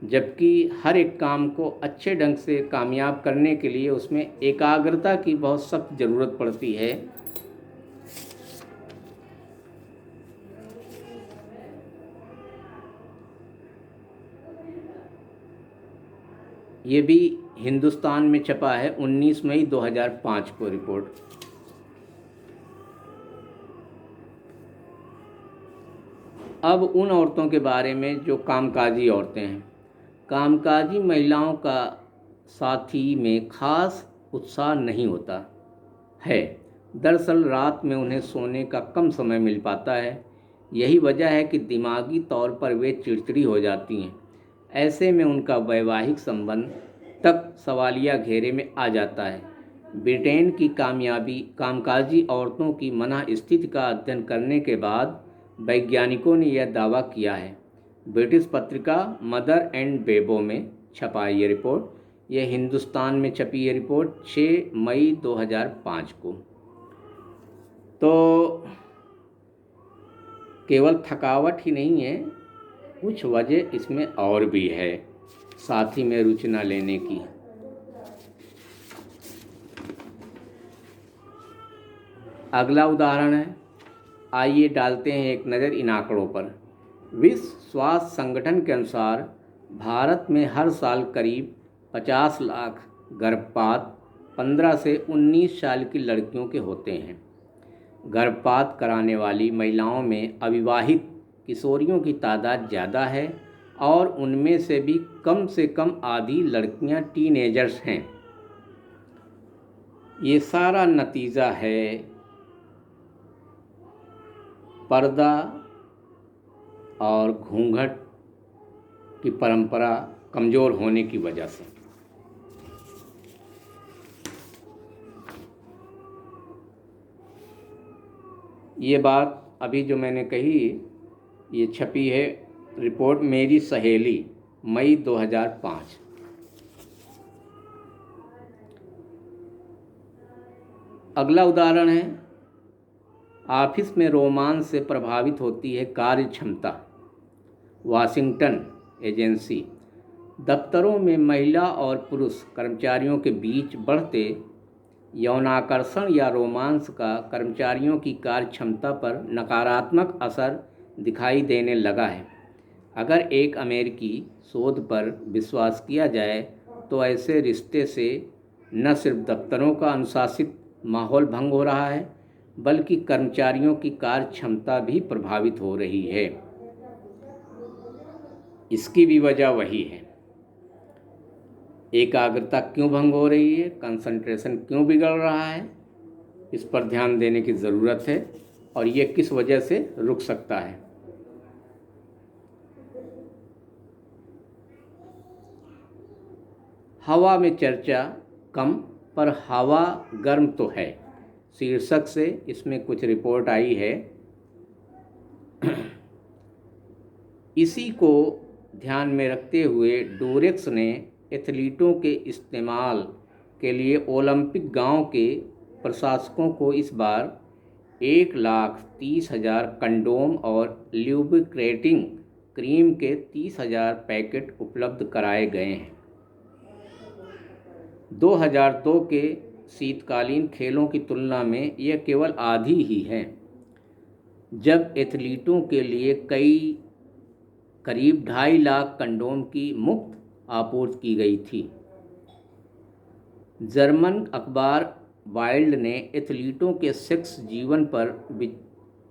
जबकि हर एक काम को अच्छे ढंग से कामयाब करने के लिए उसमें एकाग्रता की बहुत सख्त ज़रूरत पड़ती है। ये भी हिंदुस्तान में छपा है 19 मई 2005 को रिपोर्ट। अब उन औरतों के बारे में जो कामकाजी औरतें हैं। कामकाजी महिलाओं का साथी में खास उत्साह नहीं होता है। दरअसल रात में उन्हें सोने का कम समय मिल पाता है। यही वजह है कि दिमागी तौर पर वे चिड़चिड़ी हो जाती हैं। ऐसे में उनका वैवाहिक संबंध तक सवालिया घेरे में आ जाता है। ब्रिटेन की कामकाजी औरतों की मनःस्थिति का अध्ययन करने के बाद वैज्ञानिकों ने यह दावा किया है। ब्रिटिश पत्रिका मदर एंड बेबो में छपा ये रिपोर्ट। यह हिंदुस्तान में छपी ये रिपोर्ट 6 मई 2005 को। तो केवल थकावट ही नहीं है, कुछ वजह इसमें और भी है साथी में रुचि न लेने की। अगला उदाहरण है, आइए डालते हैं एक नज़र इन आंकड़ों पर। विश्व स्वास्थ्य संगठन के अनुसार भारत में हर साल करीब 50 लाख गर्भपात 15 से 19 साल की लड़कियों के होते हैं। गर्भपात कराने वाली महिलाओं में अविवाहित किशोरियों की तादाद ज़्यादा है और उनमें से कम आधी लड़कियां टीनेजर्स हैं। ये सारा नतीजा है पर्दा और घूंघट की परंपरा कमज़ोर होने की वजह से। ये बात अभी जो मैंने कही, ये छपी है रिपोर्ट मेरी सहेली मई 2005। अगला उदाहरण है, ऑफिस में रोमांस से प्रभावित होती है कार्य क्षमता। वाशिंगटन एजेंसी दफ्तरों में महिला और पुरुष कर्मचारियों के बीच बढ़ते यौनाकर्षण या रोमांस का कर्मचारियों की कार्य क्षमता पर नकारात्मक असर दिखाई देने लगा है। अगर एक अमेरिकी शोध पर विश्वास किया जाए तो ऐसे रिश्ते से न सिर्फ दफ्तरों का अनुशासित माहौल भंग हो रहा है, बल्कि कर्मचारियों की कार्य क्षमता भी प्रभावित हो रही है। इसकी भी वजह वही है। एकाग्रता क्यों भंग हो रही है, कंसंट्रेशन क्यों बिगड़ रहा है, इस पर ध्यान देने की ज़रूरत है और ये किस वजह से रुक सकता है। हवा में चर्चा कम पर हवा गर्म तो है, शीर्षक से इसमें कुछ रिपोर्ट आई है। इसी को ध्यान में रखते हुए डोरेक्स ने एथलीटों के इस्तेमाल के लिए ओलंपिक गांव के प्रशासकों को इस बार 1,30,000 कंडोम और ल्यूब्रिकेटिंग क्रीम के 30,000 पैकेट उपलब्ध कराए गए हैं। 2002 के शीतकालीन खेलों की तुलना में यह केवल आधी ही है, जब एथलीटों के लिए करीब 2.5 लाख कंडोम की मुफ्त आपूर्ति की गई थी। जर्मन अखबार वाइल्ड ने एथलीटों के सेक्स जीवन पर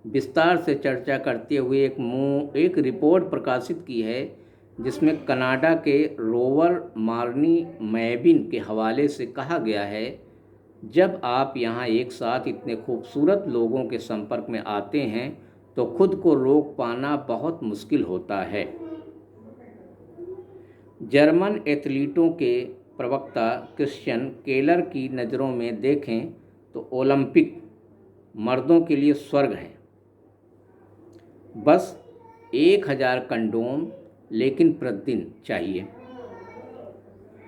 विस्तार से चर्चा करते हुए एक रिपोर्ट प्रकाशित की है, जिसमें कनाडा के रोवर मार्नी मैबिन के हवाले से कहा गया है, जब आप यहाँ एक साथ इतने खूबसूरत लोगों के संपर्क में आते हैं तो खुद को रोक पाना बहुत मुश्किल होता है। जर्मन एथलीटों के प्रवक्ता क्रिश्चियन केलर की नज़रों में देखें तो ओलंपिक मर्दों के लिए स्वर्ग है। बस 1,000 कंडोम लेकिन प्रतिदिन चाहिए,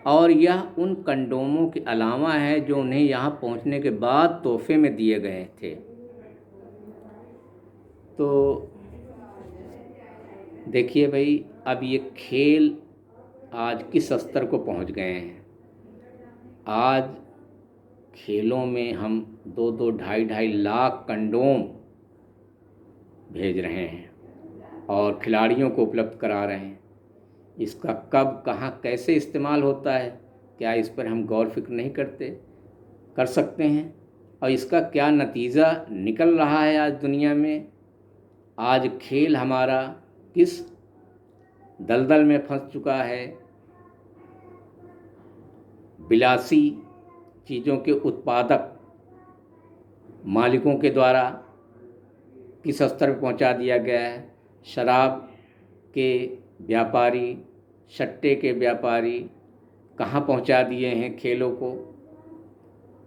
और यह उन कंडोमों के अलावा है जो उन्हें यहाँ पहुँचने के बाद तोहफे में दिए गए थे। तो देखिए भाई, अब ये खेल आज किस स्तर को पहुंच गए हैं। आज खेलों में हम 2-2, ढाई-ढाई लाख कंडोम भेज रहे हैं और खिलाड़ियों को उपलब्ध करा रहे हैं। इसका कब, कहाँ, कैसे इस्तेमाल होता है, क्या इस पर हम गौर फिक्र नहीं कर सकते हैं? और इसका क्या नतीजा निकल रहा है आज दुनिया में। आज खेल हमारा किस दलदल में फंस चुका है। विलासी चीज़ों के उत्पादक मालिकों के द्वारा किस स्तर पर पहुंचा दिया गया है। शराब के व्यापारी, सट्टे के व्यापारी कहाँ पहुंचा दिए हैं खेलों को।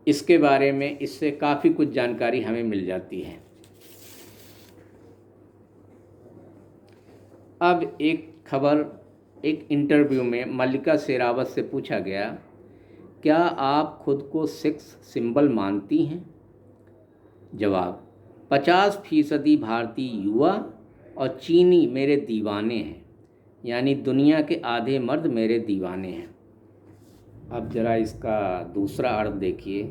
इसके बारे में इससे काफ़ी कुछ जानकारी हमें मिल जाती है। अब एक खबर, एक इंटरव्यू में मल्लिका शेरावत से पूछा गया, क्या आप खुद को सेक्स सिंबल मानती हैं? जवाब, 50% भारतीय युवा और चीनी मेरे दीवाने हैं, यानी दुनिया के आधे मर्द मेरे दीवाने हैं। अब ज़रा इसका दूसरा अर्थ देखिए।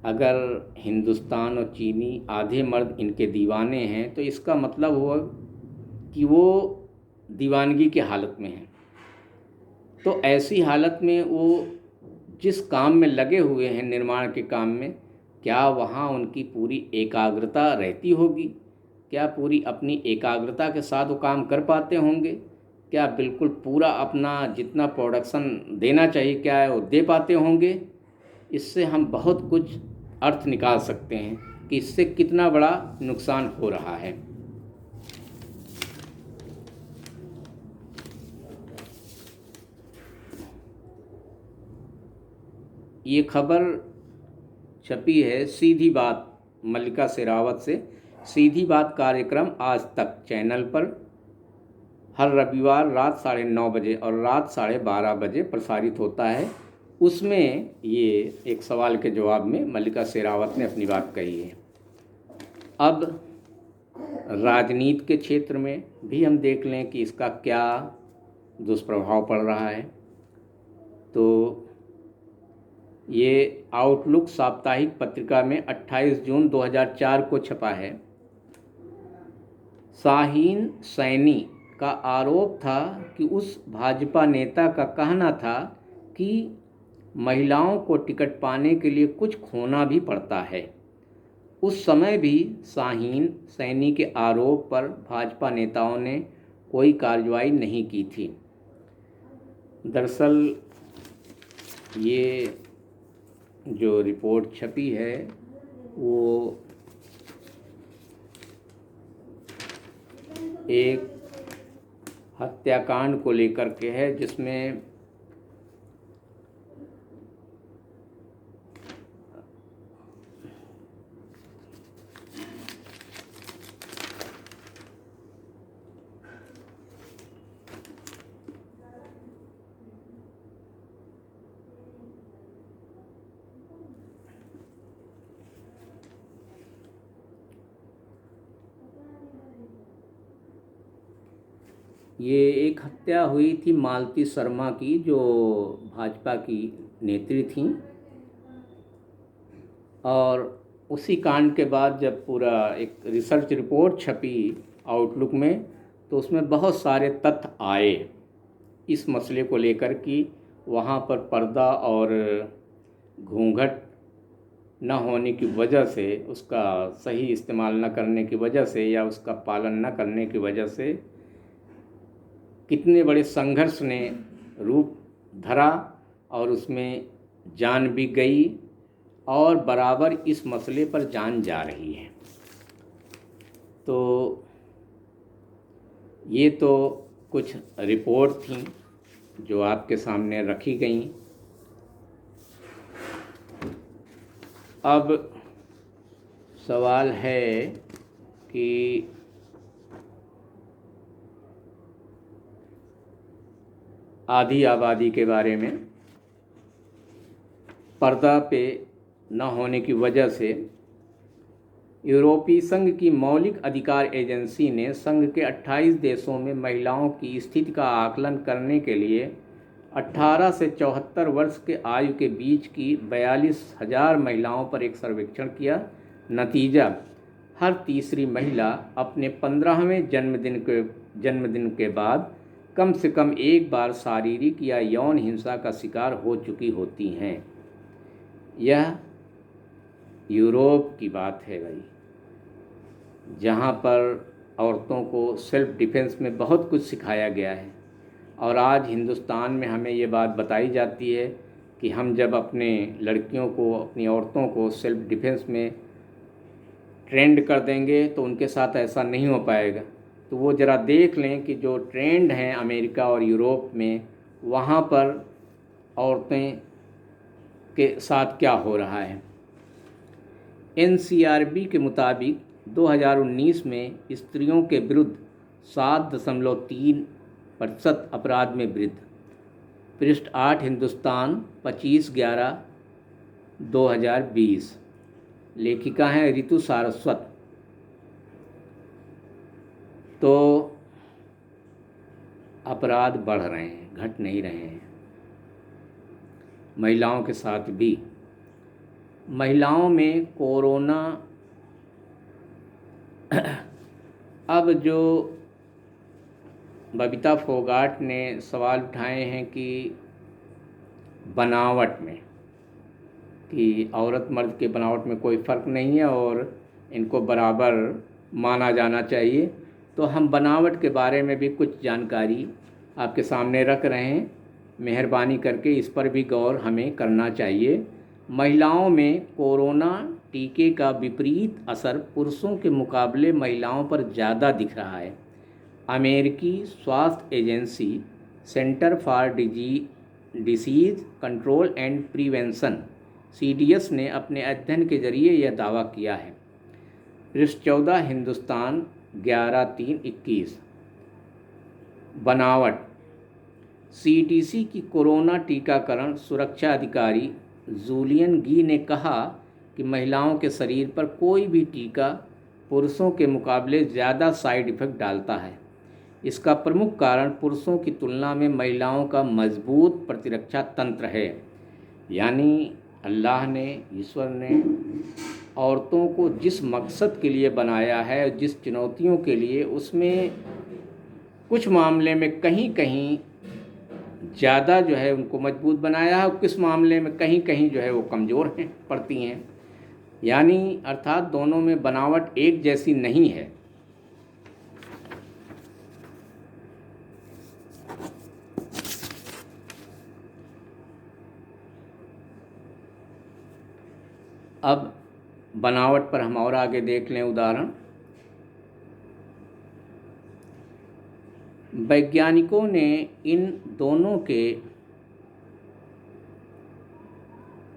अगर हिंदुस्तान और चीनी आधे मर्द इनके दीवाने हैं तो इसका मतलब हुआ कि वो दीवानगी की हालत में हैं। तो ऐसी हालत में वो जिस काम में लगे हुए हैं, निर्माण के काम में, क्या वहाँ उनकी पूरी एकाग्रता रहती होगी? क्या पूरी अपनी एकाग्रता के साथ वो काम कर पाते होंगे? क्या बिल्कुल पूरा अपना जितना प्रोडक्शन देना चाहिए क्या है वो दे पाते होंगे? इससे हम बहुत कुछ अर्थ निकाल सकते हैं कि इससे कितना बड़ा नुकसान हो रहा है। ये खबर छपी है सीधी बात, मल्लिका शेरावत से। सीधी बात कार्यक्रम आज तक चैनल पर हर रविवार रात 9:30 बजे और रात 12:30 बजे प्रसारित होता है। उसमें ये एक सवाल के जवाब में मल्लिका शेरावत ने अपनी बात कही है। अब राजनीति के क्षेत्र में भी हम देख लें कि इसका क्या दुष्प्रभाव पड़ रहा है। तो ये आउटलुक साप्ताहिक पत्रिका में 28 जून 2004 को छपा है। शाहीन सैनी का आरोप था कि उस भाजपा नेता का कहना था कि महिलाओं को टिकट पाने के लिए कुछ खोना भी पड़ता है। उस समय भी शाहीन सैनी के आरोप पर भाजपा नेताओं ने कोई कार्रवाई नहीं की थी। दरअसल ये जो रिपोर्ट छपी है वो एक हत्याकांड को लेकर के है, जिसमें ये एक हत्या हुई थी मालती शर्मा की, जो भाजपा की नेत्री थीं। और उसी कांड के बाद जब पूरा एक रिसर्च रिपोर्ट छपी आउटलुक में, तो उसमें बहुत सारे तथ्य आए इस मसले को लेकर कि वहाँ पर पर्दा और घूंघट न होने की वजह से, उसका सही इस्तेमाल न करने की वजह से या उसका पालन न करने की वजह से कितने बड़े संघर्ष ने रूप धरा और उसमें जान भी गई और बराबर इस मसले पर जान जा रही है। तो ये तो कुछ रिपोर्ट थी जो आपके सामने रखी गई। अब सवाल है कि आधी आबादी के बारे में, पर्दा पे न होने की वजह से यूरोपीय संघ की मौलिक अधिकार एजेंसी ने संघ के 28 देशों में महिलाओं की स्थिति का आकलन करने के लिए 18 से 74 वर्ष के आयु के बीच की 42,000 महिलाओं पर एक सर्वेक्षण किया। नतीजा, हर तीसरी महिला अपने 15वें जन्मदिन के बाद कम से कम एक बार शारीरिक या यौन हिंसा का शिकार हो चुकी होती हैं। यह यूरोप की बात है भाई, जहाँ पर औरतों को सेल्फ डिफेंस में बहुत कुछ सिखाया गया है। और आज हिंदुस्तान में हमें ये बात बताई जाती है कि हम जब अपने लड़कियों को, अपनी औरतों को सेल्फ डिफेंस में ट्रेंड कर देंगे तो उनके साथ ऐसा नहीं हो पाएगा। तो वो ज़रा देख लें कि जो ट्रेंड हैं अमेरिका और यूरोप में, वहाँ पर औरतें के साथ क्या हो रहा है। NCRB के मुताबिक 2019 में स्त्रियों के विरुद्ध 7.3% अपराध में वृद्धि। पृष्ठ 8, हिंदुस्तान, 25/11/2020। लेखिका हैं ऋतु सारस्वत। तो अपराध बढ़ रहे हैं, घट नहीं रहे हैं। महिलाओं के साथ भी, महिलाओं में कोरोना, अब जो बबीता फोगाट ने सवाल उठाए हैं कि बनावट में, कि औरत मर्द के बनावट में कोई फ़र्क नहीं है और इनको बराबर माना जाना चाहिए, तो हम बनावट के बारे में भी कुछ जानकारी आपके सामने रख रहे हैं। मेहरबानी करके इस पर भी गौर हमें करना चाहिए। महिलाओं में कोरोना टीके का विपरीत असर पुरुषों के मुकाबले महिलाओं पर ज़्यादा दिख रहा है। अमेरिकी स्वास्थ्य agency centre for disease control and prevention CDS ने अपने अध्ययन के जरिए यह दावा किया है। पृष्ठ 14, हिंदुस्तान, 11/3/21। बनावट, CDC की कोरोना टीकाकरण सुरक्षा अधिकारी जूलियन गी ने कहा कि महिलाओं के शरीर पर कोई भी टीका पुरुषों के मुकाबले ज़्यादा साइड इफ़ेक्ट डालता है। इसका प्रमुख कारण पुरुषों की तुलना में महिलाओं का मजबूत प्रतिरक्षा तंत्र है। यानी अल्लाह ने, ईश्वर ने औरतों को जिस मकसद के लिए बनाया है, जिस चुनौतियों के लिए, उसमें कुछ मामले में कहीं कहीं ज़्यादा जो है उनको मजबूत बनाया है और किस मामले में कहीं कहीं जो है वो कमज़ोर हैं, पड़ती हैं। यानी अर्थात दोनों में बनावट एक जैसी नहीं है। अब बनावट पर हम और आगे देख लें उदाहरण। वैज्ञानिकों ने इन दोनों के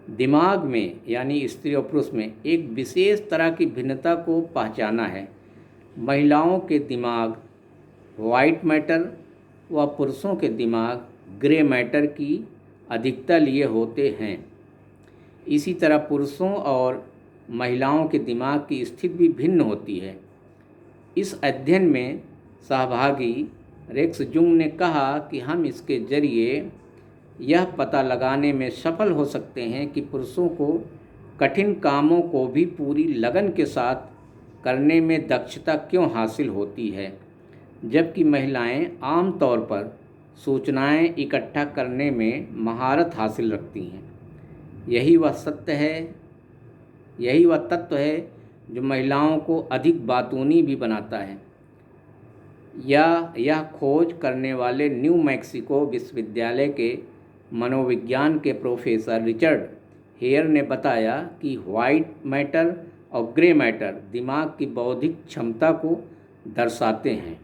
दिमाग में, यानी स्त्री और पुरुष में, एक विशेष तरह की भिन्नता को पहचाना है। महिलाओं के दिमाग वाइट मैटर व पुरुषों के दिमाग ग्रे मैटर की अधिकता लिए होते हैं। इसी तरह पुरुषों और महिलाओं के दिमाग की स्थिति भी भिन्न होती है। इस अध्ययन में सहभागी रेक्स जुंग ने कहा कि हम इसके जरिए यह पता लगाने में सफल हो सकते हैं कि पुरुषों को कठिन कामों को भी पूरी लगन के साथ करने में दक्षता क्यों हासिल होती है, जबकि महिलाएं आमतौर पर सूचनाएं इकट्ठा करने में महारत हासिल रखती हैं। यही वह तत्व है जो महिलाओं को अधिक बातूनी भी बनाता है। यह खोज करने वाले न्यू मैक्सिको विश्वविद्यालय के मनोविज्ञान के प्रोफेसर रिचर्ड हेयर ने बताया कि वाइट मैटर और ग्रे मैटर दिमाग की बौद्धिक क्षमता को दर्शाते हैं।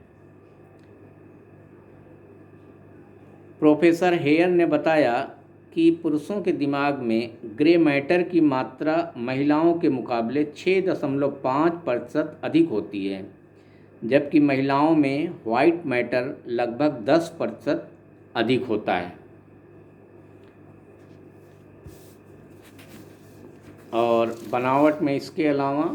प्रोफेसर हेयर ने बताया कि पुरुषों के दिमाग में ग्रे मैटर की मात्रा महिलाओं के मुकाबले 6.5% अधिक होती है, जबकि महिलाओं में वाइट मैटर लगभग 10% अधिक होता है। और बनावट में इसके अलावा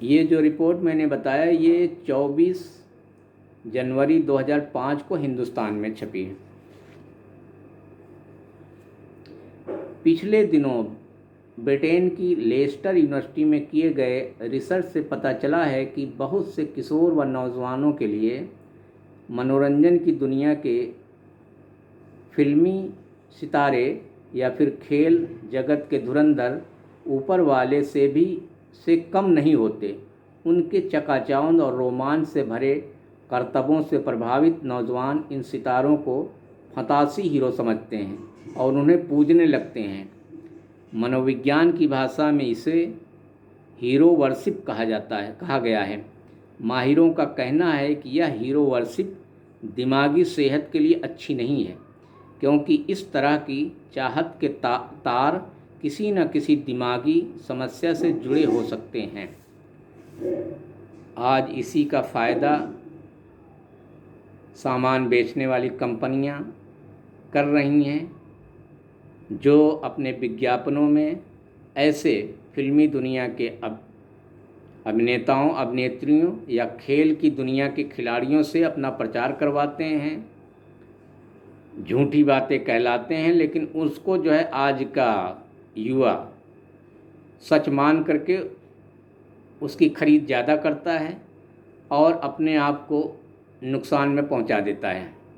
ये जो रिपोर्ट मैंने बताया ये 24 जनवरी 2005 को हिंदुस्तान में छपी है। पिछले दिनों ब्रिटेन की लेस्टर यूनिवर्सिटी में किए गए रिसर्च से पता चला है कि बहुत से किशोर व नौजवानों के लिए मनोरंजन की दुनिया के फिल्मी सितारे या फिर खेल जगत के धुरंधर ऊपर वाले से कम नहीं होते। उनके चकाचौंध और रोमांच से भरे करतबों से प्रभावित नौजवान इन सितारों को फंतासी हीरो समझते हैं और उन्हें पूजने लगते हैं। मनोविज्ञान की भाषा में इसे हीरो वर्शिप कहा गया है। माहिरों का कहना है कि यह हीरो वर्शिप दिमागी सेहत के लिए अच्छी नहीं है, क्योंकि इस तरह की चाहत के तार किसी न किसी दिमागी समस्या से जुड़े हो सकते हैं। आज इसी का फ़ायदा सामान बेचने वाली कंपनियां कर रही हैं, जो अपने विज्ञापनों में ऐसे फिल्मी दुनिया के अभिनेताओं अभिनेत्रियों या खेल की दुनिया के खिलाड़ियों से अपना प्रचार करवाते हैं। झूठी बातें कहलाते हैं, लेकिन उसको जो है आज का युवा सच मान करके उसकी खरीद ज़्यादा करता है और अपने आप को नुकसान में पहुंचा देता है।